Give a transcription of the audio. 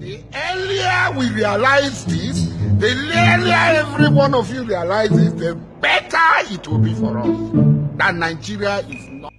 The earlier we realize this, the earlier every one of you realizes, the better it will be for us. That Nigeria is not.